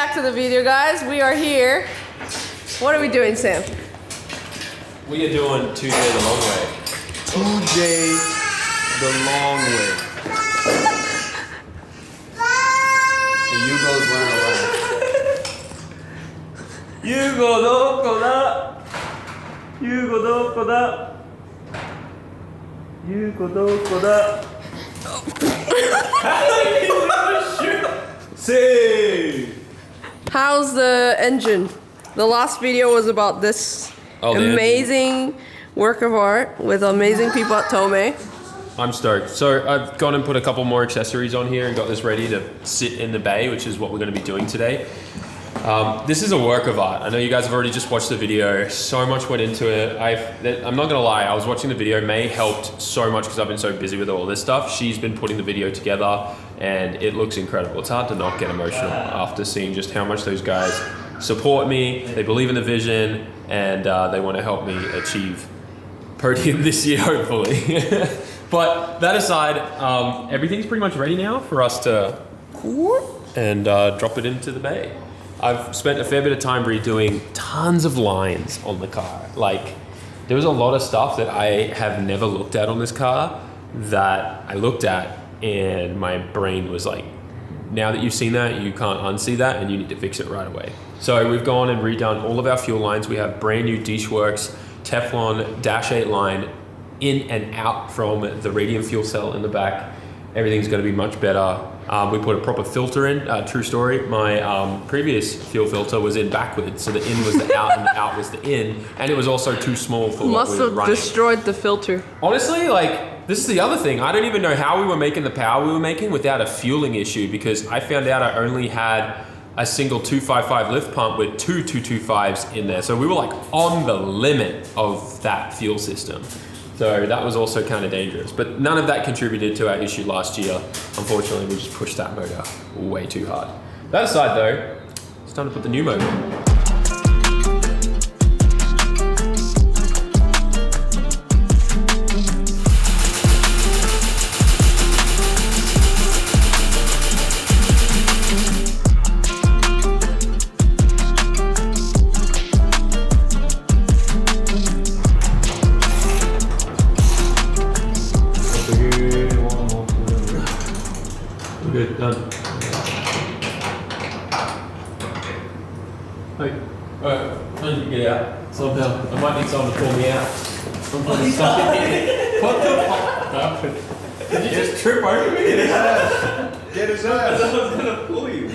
back to the video, guys. We are here. What are we doing, Sam? We are doing 2J the long way. 2J the long way. The Yugo's running around. Yugo doko da? Yugo doko da? Yugo doko da? Say! How's the engine? The last video was about this amazing work of art with amazing people at Tomei. I'm stoked. So I've gone and put a couple more accessories on here and got this ready to sit in the bay, which is what we're going to be doing today. This is a work of art. I know you guys have already just watched the video. So much went into it. I'm not gonna lie, I was watching the video. May helped so much because I've been so busy with all this stuff. She's been putting the video together and it looks incredible. It's hard to not get emotional after seeing just how much those guys support me. They believe in the vision and they want to help me achieve podium this year, hopefully. But that aside, everything's pretty much ready now for us to and drop it into the bay. I've spent a fair bit of time redoing tons of lines on the car. Like, there was a lot of stuff that I have never looked at on this car that I looked at and my brain was like, now that you've seen that, you can't unsee that and you need to fix it right away. So we've gone and redone all of our fuel lines. We have brand new Dishworks Teflon Dash 8 line in and out from the radium fuel cell in the back. Everything's gonna be much better. We put a proper filter in, true story. My previous fuel filter was in backwards, so the in was the out and the out was the in, and it was also too small for what we were running. Must have destroyed the filter. Honestly, like, this is the other thing. I don't even know how we were making the power we were making without a fueling issue, because I found out I only had a single 255 lift pump with two 225s in there. So we were like on the limit of that fuel system. So that was also kind of dangerous, but none of that contributed to our issue last year. Unfortunately, we just pushed that motor way too hard. That aside though, it's time to put the new motor in. Good, done. Hey, alright, time to get out. Somehow, I might need someone to pull me out. I'm putting stuff in here. What the fuck? Did you just trip over me? Get his ass. Get his ass. I was gonna pull you.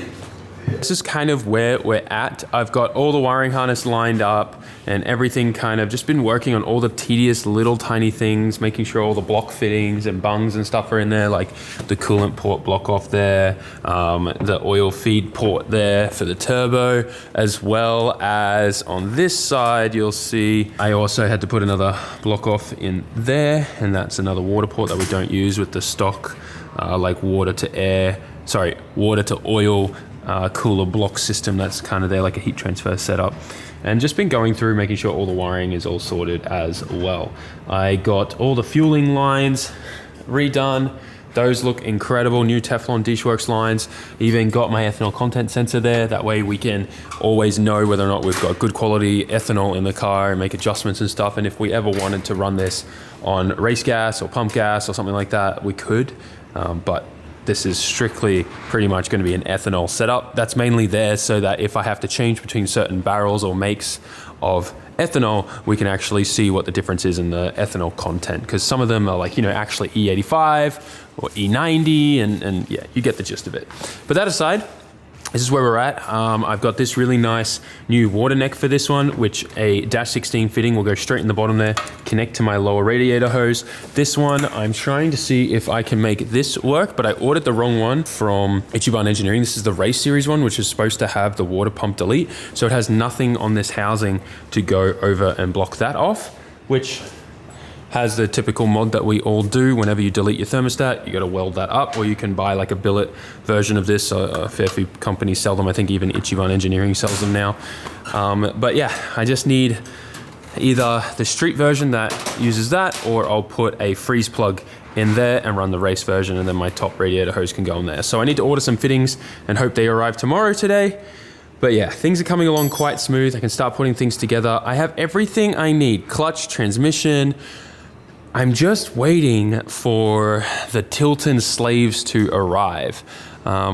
This is kind of where we're at. I've got all the wiring harness lined up and everything kind of just been working on all the tedious little tiny things, making sure all the block fittings and bungs and stuff are in there, like the coolant port block off there, the oil feed port there for the turbo, as well as on this side, you'll see I also had to put another block off in there, and that's another water port that we don't use with the stock, like water to oil cooler block system that's kind of there, like a heat transfer setup. And just been going through making sure all the wiring is all sorted as well. I got all the fueling lines redone. Those look incredible, new Teflon Dishworks lines. Even got my ethanol content sensor there. That way we can always know whether or not we've got good quality ethanol in the car and make adjustments and stuff. And if we ever wanted to run this on race gas or pump gas or something like that, we could. But this is strictly pretty much going to be an ethanol setup. That's mainly there so that if I have to change between certain barrels or makes of ethanol, we can actually see what the difference is in the ethanol content. Because some of them are like, actually E85 or E90, and yeah, you get the gist of it. But that aside, this is where we're at. I've got this really nice new water neck for this one, which a Dash 16 fitting will go straight in the bottom there, connect to my lower radiator hose. This one, I'm trying to see if I can make this work, but I ordered the wrong one from Ichiban Engineering. This is the race series one, which is supposed to have the water pump delete. So it has nothing on this housing to go over and block that off, which has the typical mod that we all do. Whenever you delete your thermostat, you got to weld that up, or you can buy like a billet version of this. A fair few companies sell them. I think even Ichiban Engineering sells them now. But yeah, I just need either the street version that uses that, or I'll put a freeze plug in there and run the race version, and then my top radiator hose can go in there. So I need to order some fittings and hope they arrive tomorrow today. But yeah, things are coming along quite smooth. I can start putting things together. I have everything I need. Clutch, transmission. I'm just waiting for the Tilton slaves to arrive,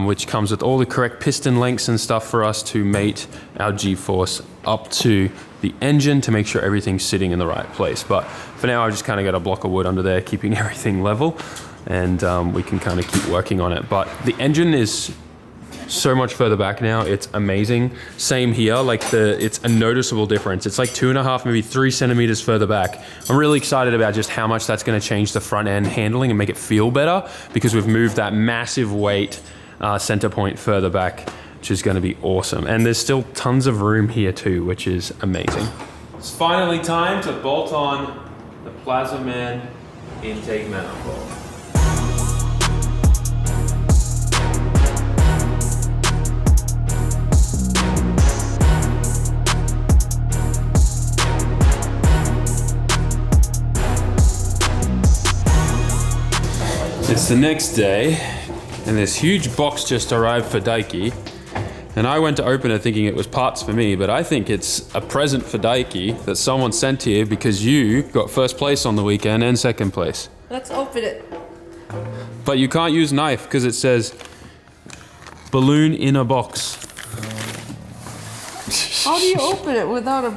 which comes with all the correct piston lengths and stuff for us to mate our G-force up to the engine to make sure everything's sitting in the right place. But for now, I've just kind of got a block of wood under there, keeping everything level, and we can kind of keep working on it. But the engine is so much further back now. It's amazing. Same here, like it's a noticeable difference. It's like 2.5, maybe 3 centimeters further back. I'm really excited about just how much that's going to change the front end handling and make it feel better, because we've moved that massive weight center point further back, which is going to be awesome. And there's still tons of room here too, which is amazing. It's finally time to bolt on the Plasma Man intake manifold. It's the next day, and this huge box just arrived for Daiki. And I went to open it thinking it was parts for me, but I think it's a present for Daiki that someone sent here because you got first place on the weekend and second place. Let's open it. But you can't use knife because it says balloon in a box. How do you open it without a...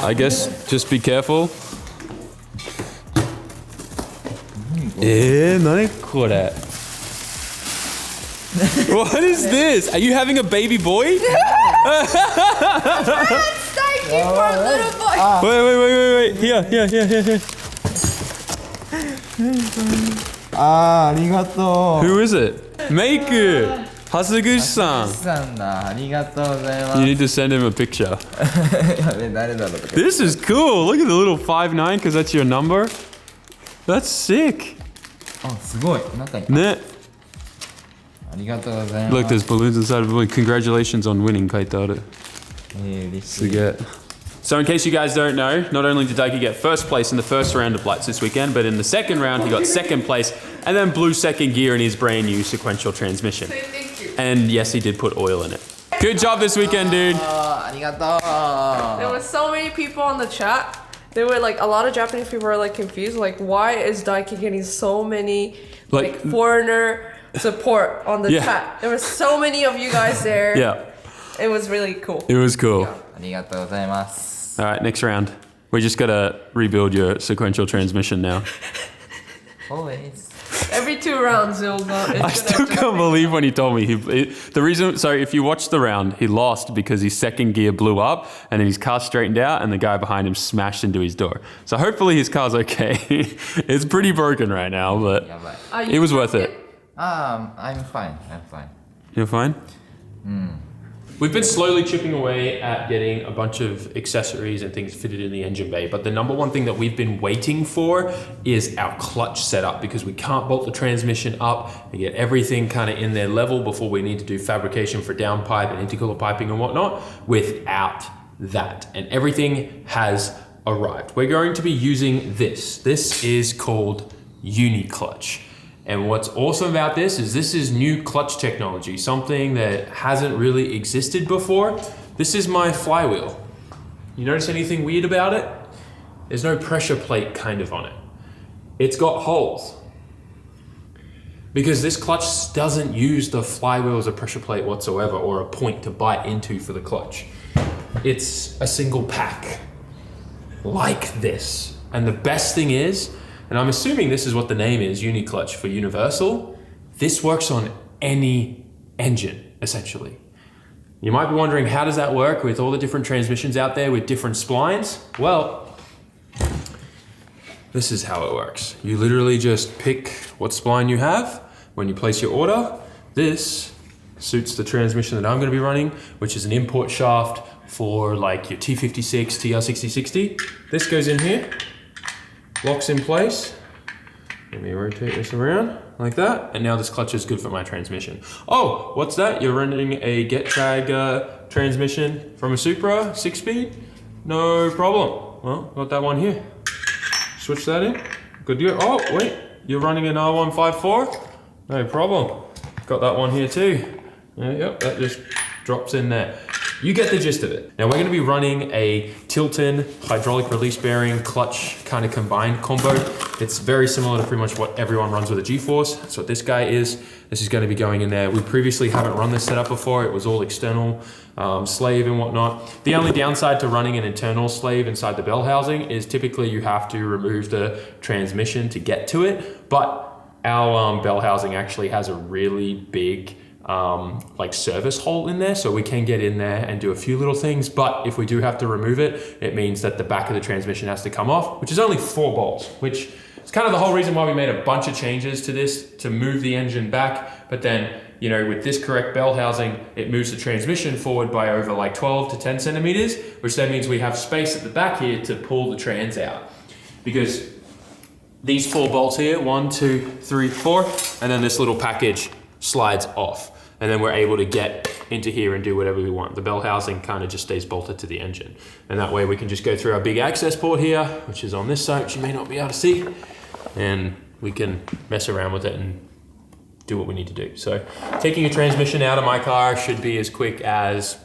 I guess just be careful. What is this? Are you having a baby boy? That's Daiki for a little boy. Wait. Here. ありがとう。 Who is it? Make! Haseguchi-san. さんだ。ありがとうございます。 You need to send him a picture. やべ、誰だろうとか。 This is cool. Look at the little 5'9" because that's your number. That's sick. あ、すごい。中に。ね。ありがとうございます。 Look, there's balloons inside of the balloon. Congratulations on winning, Kaitaru. 嬉しい。 Forget. So in case you guys don't know, not only did Daiki get first place in the first round of lights this weekend, but in the second round he got second place and then blew second gear in his brand new sequential transmission. Thank you. And yes, he did put oil in it. Good job this weekend, dude. ありがとう。 There were so many people on the chat. They were like, a lot of Japanese people were like confused. Like, why is Daiki getting so many like foreigner support on the Yeah. chat? There were so many of you guys there. Yeah, It was really cool. it was cool. ありがとうございます。 All right, next round. We just gotta rebuild your sequential transmission now. Always. Every 2 rounds, it's I still can't believe when he told me. The reason, so if you watch the round, he lost because his second gear blew up and then his car straightened out and the guy behind him smashed into his door. So hopefully his car's okay. It's pretty broken right now, but やばい。 it was worth it. I'm fine. I'm fine. You're fine? We've been slowly chipping away at getting a bunch of accessories and things fitted in the engine bay, but the number one thing that we've been waiting for is our clutch setup, because we can't bolt the transmission up and get everything kind of in their level before we need to do fabrication for downpipe and intercooler piping and whatnot without that. And everything has arrived. We're going to be using this. This is called Uni-Clutch. And what's awesome about this is new clutch technology, something that hasn't really existed before. This is my flywheel. You notice anything weird about it? There's no pressure plate kind of on it. It's got holes. Because this clutch doesn't use the flywheel as a pressure plate whatsoever or a point to bite into for the clutch. It's a single pack like this. And the best thing is, and I'm assuming this is what the name is, Uni-Clutch for universal. This works on any engine, essentially. You might be wondering, how does that work with all the different transmissions out there with different splines? Well, this is how it works. You literally just pick what spline you have when you place your order. This suits the transmission that I'm going to be running, which is an import shaft for like your T56, TR6060. This goes in here. Locks in place. Let me rotate this around like that. And now this clutch is good for my transmission. Oh, what's that? You're running a GetDrag transmission from a Supra 6-speed? No problem. Well, got that one here. Switch that in. Good to go. Oh, wait. You're running an R154? No problem. Got that one here too. Yep, that just drops in there. You get the gist of it. Now we're gonna be running a tilt-in hydraulic release bearing clutch kind of combined combo. It's very similar to pretty much what everyone runs with a G-Force. That's what this guy is. This is gonna be going in there. We previously haven't run this setup before. It was all external slave and whatnot. The only downside to running an internal slave inside the bell housing is typically you have to remove the transmission to get to it. But our bell housing actually has a really big like service hole in there, so we can get in there and do a few little things. But if we do have to remove it, it means that the back of the transmission has to come off, which is only 4 bolts, which is kind of the whole reason why we made a bunch of changes to this to move the engine back. But then, you know, with this correct bell housing, it moves the transmission forward by over like 12 to 10 centimeters, which then means we have space at the back here to pull the trans out. Because these 4 bolts here, 1, 2, 3, 4, and then this little package slides off. And then we're able to get into here and do whatever we want. The bell housing kind of just stays bolted to the engine. And that way we can just go through our big access port here, which is on this side, which you may not be able to see. And we can mess around with it and do what we need to do. So taking a transmission out of my car should be as quick as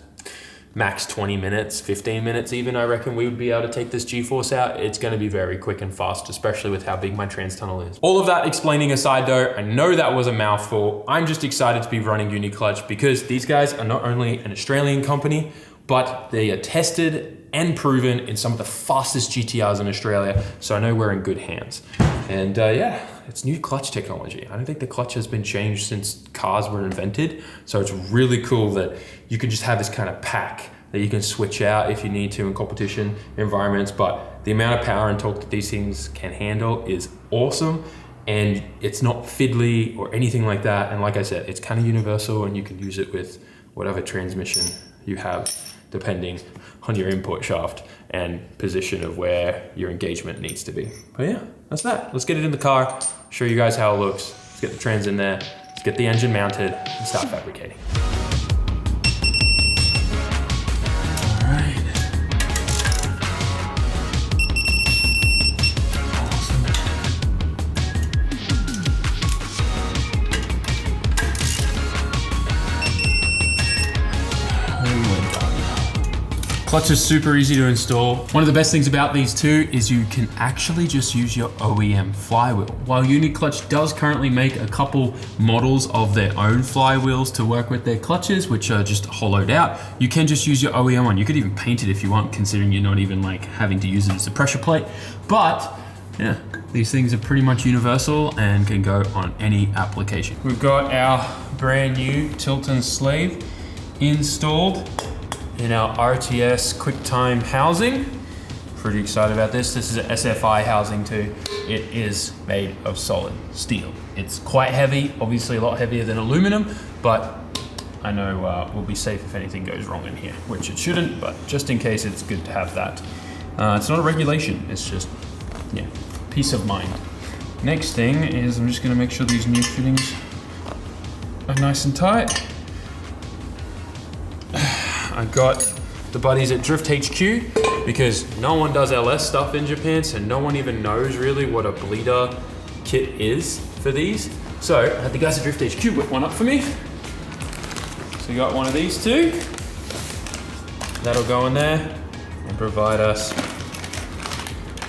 max 20 minutes, 15 minutes even. I reckon we would be able to take this G-Force out. It's going to be very quick and fast, especially with how big my trans tunnel is. All of that explaining aside though, I know that was a mouthful. I'm just excited to be running Uniclutch because these guys are not only an Australian company, but they are tested and proven in some of the fastest GTRs in Australia. So I know we're in good hands. And yeah, it's new clutch technology. I don't think the clutch has been changed since cars were invented. So it's really cool that you can just have this kind of pack that you can switch out if you need to in competition environments. But the amount of power and torque that these things can handle is awesome. And it's not fiddly or anything like that. And like I said, it's kind of universal and you can use it with whatever transmission you have, depending on your input shaft and position of where your engagement needs to be. But yeah, that's that. Let's get it in the car, show you guys how it looks. Let's get the trans in there, let's get the engine mounted and start fabricating. All right. Clutch is super easy to install. One of the best things about these two is you can actually just use your OEM flywheel. While Uniclutch does currently make a couple models of their own flywheels to work with their clutches, which are just hollowed out, you can just use your OEM one. You could even paint it if you want, considering you're not even like having to use it as a pressure plate. But yeah, these things are pretty much universal and can go on any application. We've got our brand new tilt-in slave installed in our RTS QuickTime housing. Pretty excited about this. This is an SFI housing too. It is made of solid steel. It's quite heavy, obviously a lot heavier than aluminum, but I know we'll be safe if anything goes wrong in here, which it shouldn't, but just in case, it's good to have that. It's not a regulation, it's just, yeah, peace of mind. Next thing is I'm just gonna make sure these new fittings are nice and tight. I got the buddies at Drift HQ because no one does LS stuff in Japan, so no one even knows really what a bleeder kit is for these. So I had the guys at Drift HQ whip one up for me. So we got one of these two. That'll go in there and provide us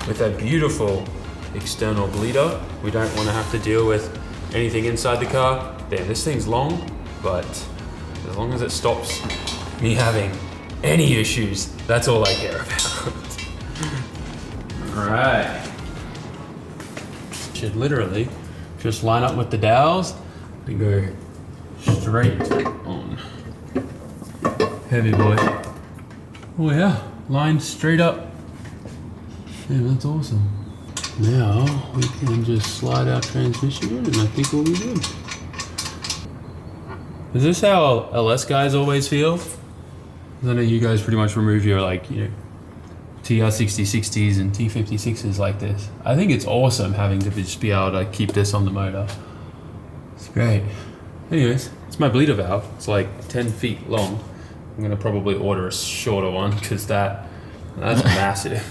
with a beautiful external bleeder. We don't want to have to deal with anything inside the car. Damn, this thing's long, but as long as it stops me having any issues, that's all I care about. All right. Should literally just line up with the dowels and go straight on. Heavy boy. Oh yeah, lined straight up. Yeah, that's awesome. Now we can just slide our transmission in and I think we'll be good. Is this how LS guys always feel? I know you guys pretty much remove your like, you know, TR6060s and T56s like this. I think it's awesome having to just be able to keep this on the motor. It's great. Anyways, it's my bleeder valve. It's like 10 feet long. I'm gonna probably order a shorter one because that's massive.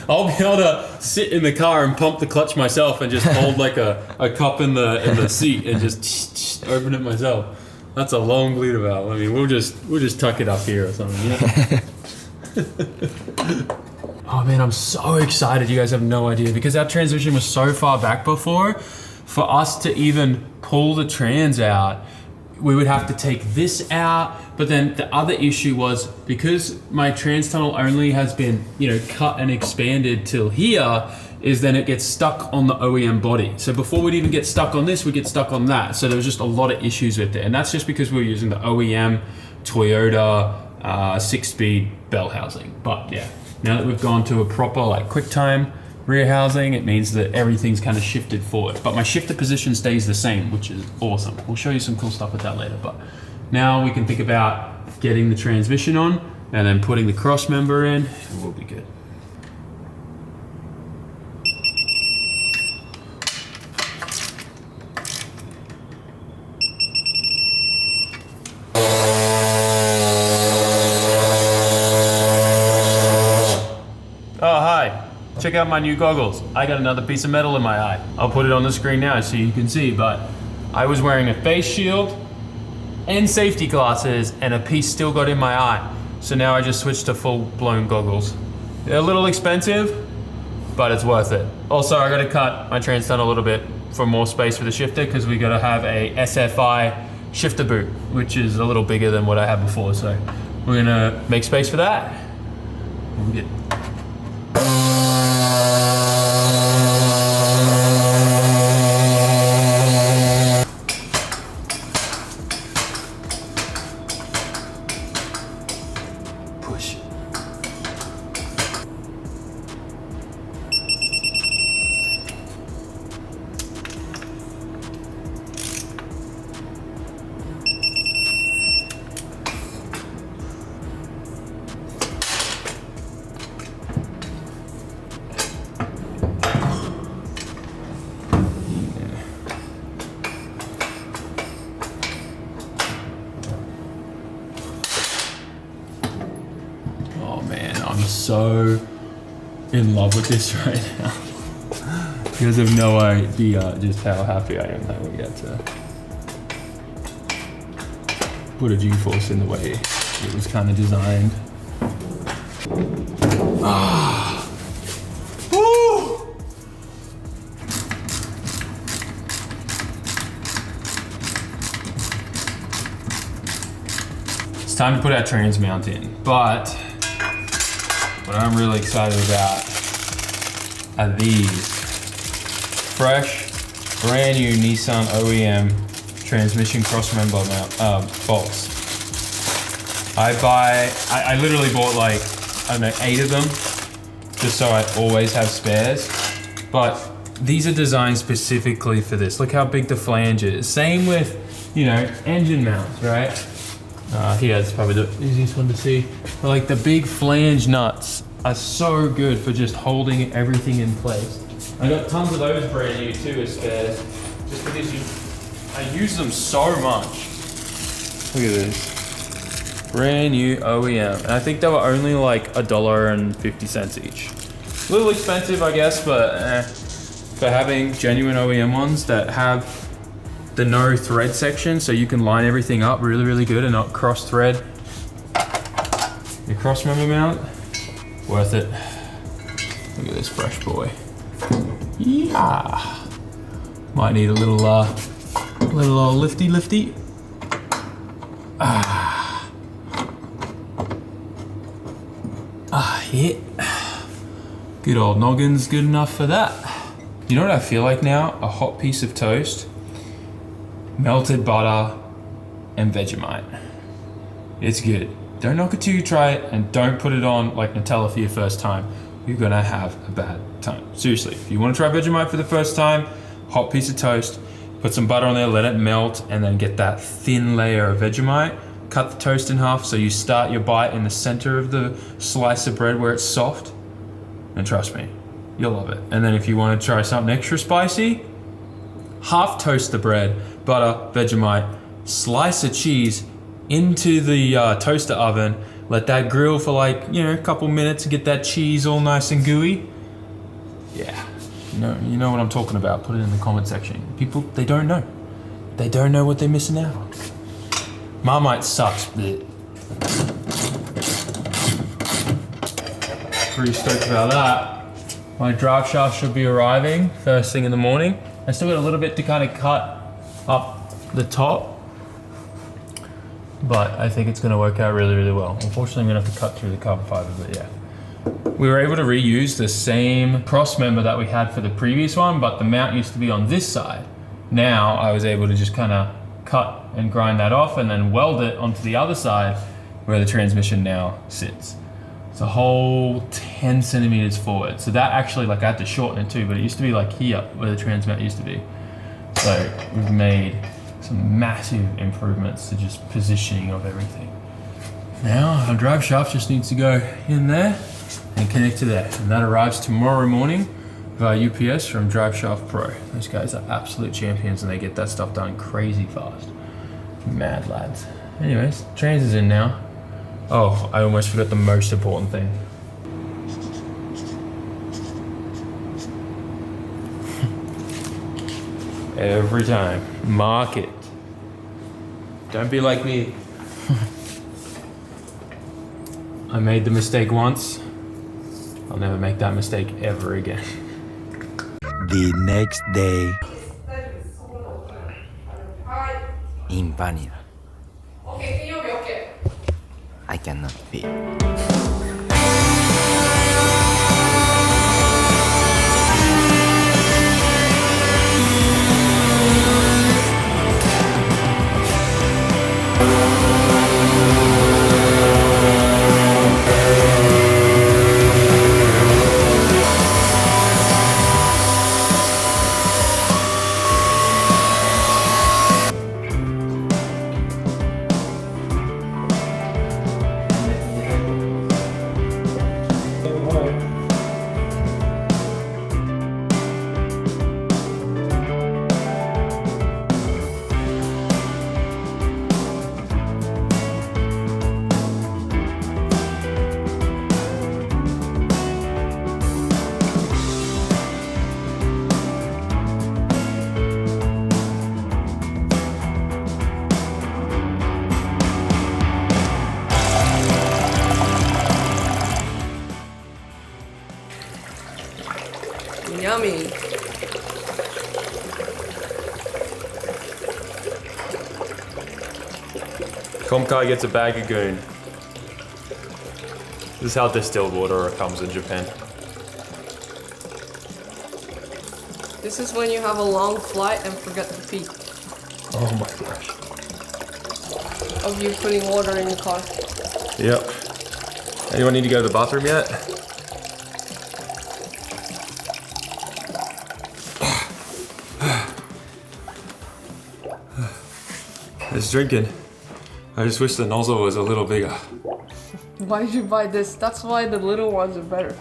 I'll be able to sit in the car and pump the clutch myself and just hold like a cup in the seat and just open it myself. That's a long bleeder valve. I mean, we'll just tuck it up here or something. Yeah. Oh man, I'm so excited. You guys have no idea because our transmission was so far back before. For us to even pull the trans out, we would have to take this out. But then the other issue was because my trans tunnel only has been, cut and expanded till here, is then it gets stuck on the OEM body. So before we'd even get stuck on this, we'd get stuck on that. So there was just a lot of issues with it. And that's just because we were using the OEM Toyota 6-speed bell housing. But yeah, now that we've gone to a proper QuickTime rear housing, it means that everything's kind of shifted forward. But my shifter position stays the same, which is awesome. We'll show you some cool stuff with that later. But now we can think about getting the transmission on and then putting the cross member in, and we'll be good. Oh, hi. Check out my new goggles. I got another piece of metal in my eye. I'll put it on the screen now so you can see, but I was wearing a face shield and safety glasses and a piece still got in my eye. So now I just switched to full-blown goggles. They're a little expensive, but it's worth it. Also, I gotta cut my trans tunnel a little bit for more space for the shifter because we gotta have a SFI shifter boot, which is a little bigger than what I had before. So we're gonna make space for that. We'll be good. Push. I'm so in love with this right now. You guys have no idea just how happy I am that we get to put a G-force in the way it was kind of designed. Ah. Woo! It's time to put our trans mount in, but what I'm really excited about are these fresh, brand new Nissan OEM transmission cross member mount bolts. I literally bought like, I don't know, 8 of them, just so I always have spares. But these are designed specifically for this. Look how big the flange is. Same with, engine mounts, right? Here, it's probably the easiest one to see. But like the big flange nuts are so good for just holding everything in place. I got tons of those brand new too as spares, just because I use them so much. Look at this. Brand new OEM. And I think they were only like $1.50 each. A little expensive, I guess, but for having genuine OEM ones that have the no thread section, so you can line everything up really, really good and not cross thread your cross member mount, worth it. Look at this fresh boy. Yeah. Might need a little lifty. Yeah. Good old noggin's good enough for that. You know what I feel like now? A hot piece of toast, melted butter, and Vegemite. It's good. Don't knock it till you try it, and don't put it on like Nutella for your first time. You're gonna have a bad time. Seriously, if you wanna try Vegemite for the first time, hot piece of toast, put some butter on there, let it melt, and then get that thin layer of Vegemite. Cut the toast in half so you start your bite in the center of the slice of bread where it's soft. And trust me, you'll love it. And then if you wanna try something extra spicy, half toast the bread, butter, Vegemite, slice of cheese into the toaster oven, let that grill for like, a couple minutes and get that cheese all nice and gooey. Yeah, you know what I'm talking about. Put it in the comment section. People, they don't know. They don't know what they're missing out on. Marmite sucks, but pretty stoked about that. My drive shaft should be arriving first thing in the morning. I still got a little bit to kind of cut up the top, but I think it's gonna work out really, really well. Unfortunately, I'm gonna have to cut through the carbon fiber, but yeah. We were able to reuse the same cross member that we had for the previous one, but the mount used to be on this side. Now I was able to just kind of cut and grind that off and then weld it onto the other side where the transmission now sits. It's a whole 10 centimeters forward. So that actually, like I had to shorten it too, but it used to be like here where the transmit used to be. So we've made some massive improvements to just positioning of everything. Now our drive shaft just needs to go in there and connect to there. And that arrives tomorrow morning via UPS from Driveshaft Pro. Those guys are absolute champions and they get that stuff done crazy fast. Mad lads. Anyways, trans is in now. Oh, I almost forgot the most important thing. Every time, mark it. Don't be like me. I made the mistake once. I'll never make that mistake ever again. The next day. In vanilla. Okay, can you be okay? I cannot be. 'Yummy. Komkai gets a bag of goon. This is how distilled water comes in Japan. This is when you have a long flight and forget to pee. Oh my gosh. Of you putting water in your car. Yep. Anyone need to go to the bathroom yet? It's drinking. I just wish the nozzle was a little bigger. Why did you buy this? That's why the little ones are better.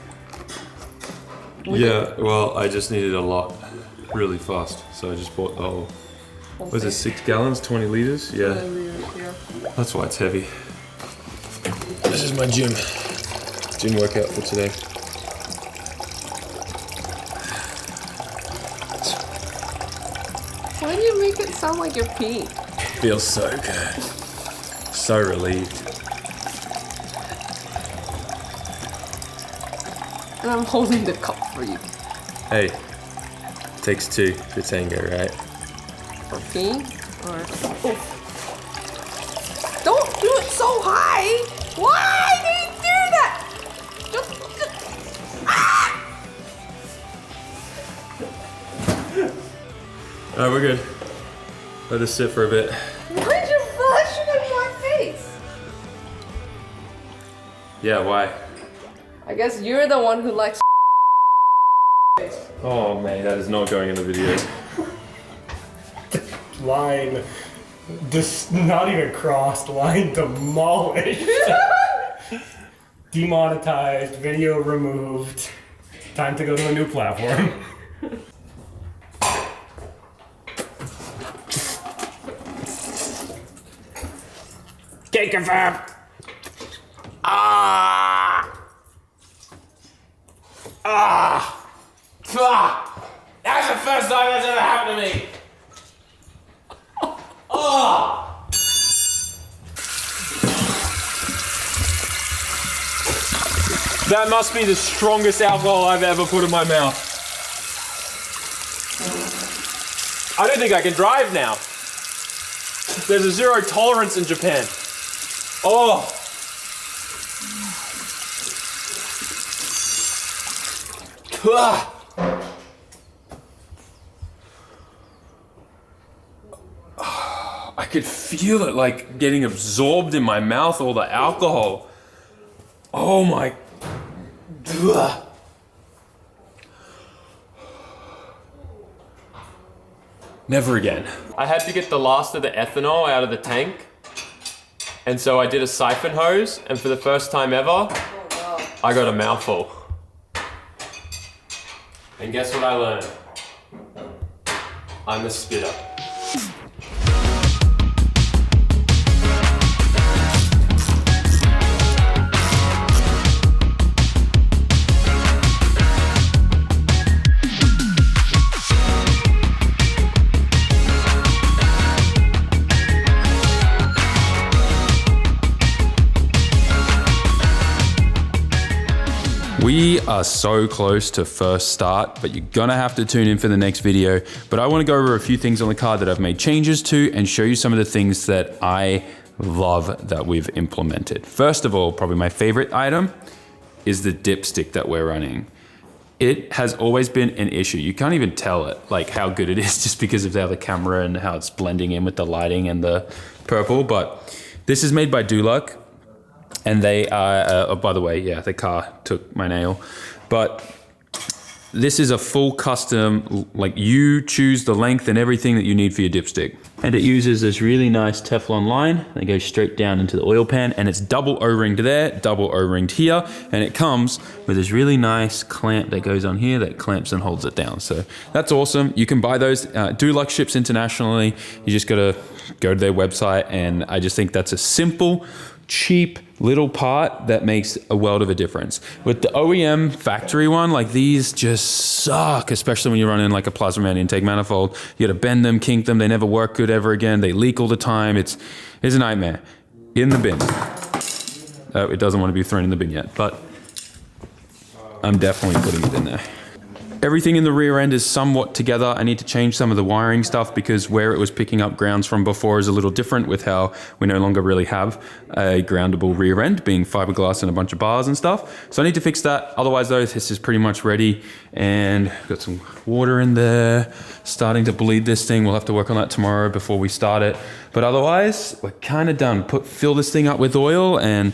Yeah, well, I just needed a lot really fast. So I just bought the whole, what is it, 6 gallons, 20 liters? Yeah. Yeah. That's why it's heavy. This is my gym workout for today. Why do you make it sound like you're peeing? Feels so good. So relieved. And I'm holding the cup for you. Hey, takes two to tango, right? For peeing? Or... Oh. Don't do it so high! Why did you do that? Ah! Alright, we're good. Let us sit for a bit. Why did you flush it in my face? Yeah, why? I guess you're the one who likes Oh man, that is not going in the video. Line, just not even crossed, line demolished. Demonetized, video removed. Time to go to a new platform. Get confirmed. Ah! Ah! Ah! That's the first time that's ever happened to me. Oh! That must be the strongest alcohol I've ever put in my mouth. I don't think I can drive now. There's a zero tolerance in Japan. Oh. I could feel it like getting absorbed in my mouth, all the alcohol. Oh my. Never again. I had to get the last of the ethanol out of the tank. And so I did a siphon hose, and for the first time ever, I got a mouthful. And guess what I learned? I'm a spitter. We are so close to first start, but you're gonna have to tune in for the next video. But I wanna go over a few things on the car that I've made changes to and show you some of the things that I love that we've implemented. First of all, probably my favorite item is the dipstick that we're running. It has always been an issue. You can't even tell it, like how good it is just because of the other camera and how it's blending in with the lighting and the purple. But this is made by Duluck. And they are, oh, by the way, yeah, the car took my nail. But this is a full custom, like you choose the length and everything that you need for your dipstick. And it uses this really nice Teflon line that goes straight down into the oil pan, and it's double O-ringed there, double O-ringed here, and it comes with this really nice clamp that goes on here that clamps and holds it down. So that's awesome. You can buy those. Duluck ships internationally. You just gotta go to their website, and I just think that's a simple, cheap little part that makes a world of a difference. With the OEM factory one, like these just suck, especially when you're running like a plasma man intake manifold. You gotta bend them, kink them, they never work good ever again. They leak all the time. It's a nightmare. In the bin. It doesn't want to be thrown in the bin yet, but I'm definitely putting it in there. Everything in the rear end is somewhat together. I need to change some of the wiring stuff because where it was picking up grounds from before is a little different with how we no longer really have a groundable rear end, being fiberglass and a bunch of bars and stuff. So I need to fix that. Otherwise though, this is pretty much ready, and got some water in there, starting to bleed this thing. We'll have to work on that tomorrow before we start it. But otherwise, we're kind of done. Fill this thing up with oil and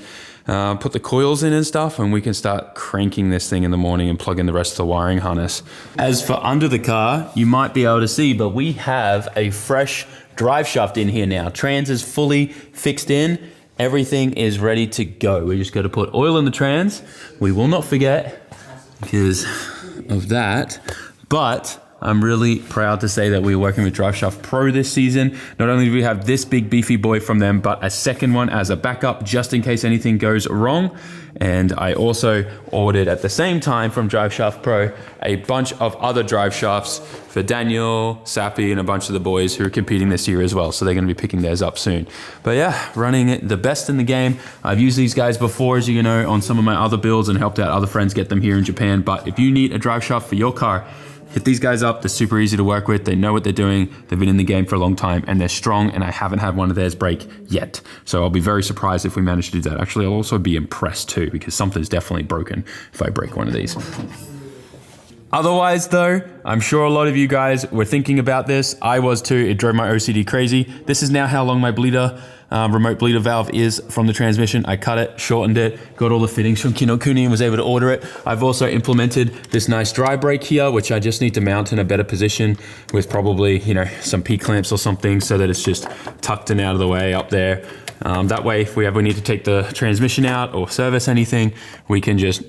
put the coils in and stuff, and we can start cranking this thing in the morning and plug in the rest of the wiring harness. As for under the car, you might be able to see, but we have a fresh drive shaft in here now. Trans is fully fixed in. Everything is ready to go. We just got to put oil in the trans. We will not forget because of that, but I'm really proud to say that we're working with Driveshaft Pro this season. Not only do we have this big beefy boy from them, but a second one as a backup just in case anything goes wrong. And I also ordered at the same time from Driveshaft Pro a bunch of other drive shafts for Daniel, Sappy, and a bunch of the boys who are competing this year as well. So they're going to be picking theirs up soon. But yeah, running it the best in the game. I've used these guys before, as you know, on some of my other builds and helped out other friends get them here in Japan. But if you need a drive shaft for your car, hit these guys up. They're super easy to work with. They know what they're doing. They've been in the game for a long time and they're strong, and I haven't had one of theirs break yet. So I'll be very surprised if we manage to do that. Actually, I'll also be impressed too, because something's definitely broken if I break one of these. Otherwise though, I'm sure a lot of you guys were thinking about this. I was too. It drove my OCD crazy. This is now how long my bleeder, remote bleeder valve is from the transmission. I cut it, shortened it, got all the fittings from Kinokuni and was able to order it. I've also implemented this nice dry brake here, which I just need to mount in a better position with probably, you know, some P-clamps or something so that it's just tucked and out of the way up there. That way, if we ever need to take the transmission out or service anything, we can just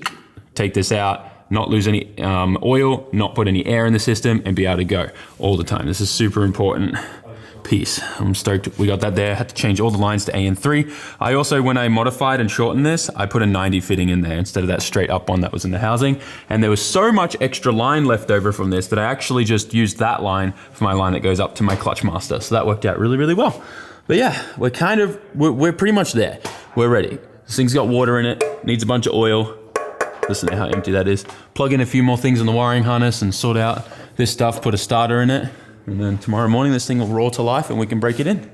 take this out, not lose any oil, not put any air in the system, and be able to go all the time. This is super important piece. I'm stoked we got that there. Had to change all the lines to AN3. I also, when I modified and shortened this, I put a 90 fitting in there instead of that straight up one that was in the housing. And there was so much extra line left over from this that I actually just used that line for my line that goes up to my clutch master. So that worked out really, really well. But yeah, we're pretty much there. We're ready. This thing's got water in it, needs a bunch of oil. Listen to how empty that is. Plug in a few more things in the wiring harness and sort out this stuff, put a starter in it. And then tomorrow morning, this thing will roar to life and we can break it in.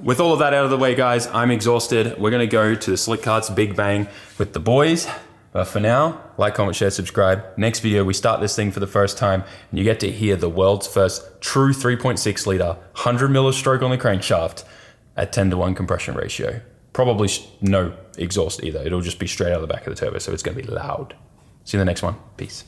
With all of that out of the way, guys, I'm exhausted. We're gonna go to the Slick Karts Big Bang with the boys. But for now, like, comment, share, subscribe. Next video, we start this thing for the first time and you get to hear the world's first true 3.6 liter, 100 mil of stroke on the crankshaft at 10:1 compression ratio. Probably no exhaust either. It'll just be straight out of the back of the turbo, so it's gonna be loud. See you in the next one. Peace.